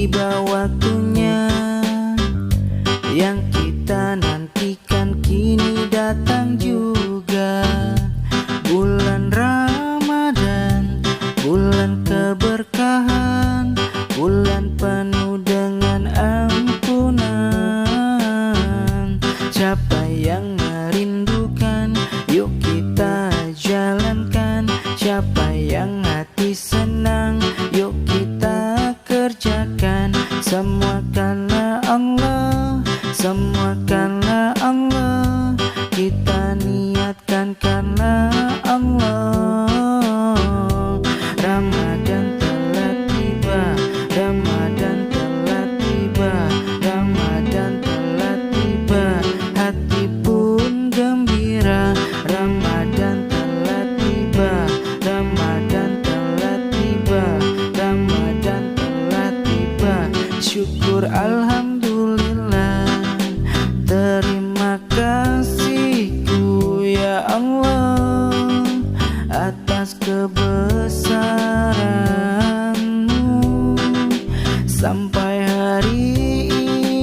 tiba waktunya yang kita nantikan kini datang juga. Bulan Ramadan, bulan keberkahan, bulan penuh dengan ampunan. Siapa yang merindukan, yuk kita jalankan. Siapa yang hati senang, yuk kita kerjakan. Semua karena Allah, semua karena Allah. Kita niatkan karena Allah. Ramadan telah tiba, Ramadan telah tiba, Ramadan telah tiba. Hati pun gembira. Ramadan telah tiba, Ramadan telah tiba, Ramadan telah tiba. Syukur alhamdulillah, terima kasihku ya Allah atas kebesaran-Mu. Sampai hari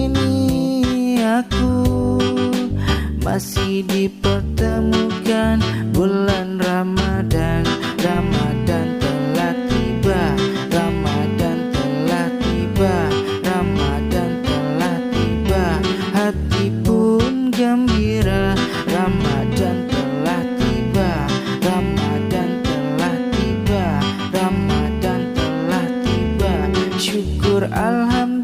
ini aku masih dipertemukan. Bulan Ramadan, Ramadan telah tiba, Ramadan telah tiba, Ramadan telah tiba. Hati pun gembira. Ramadan telah tiba, Ramadan telah tiba, Ramadan telah tiba. Syukur alhamdulillah.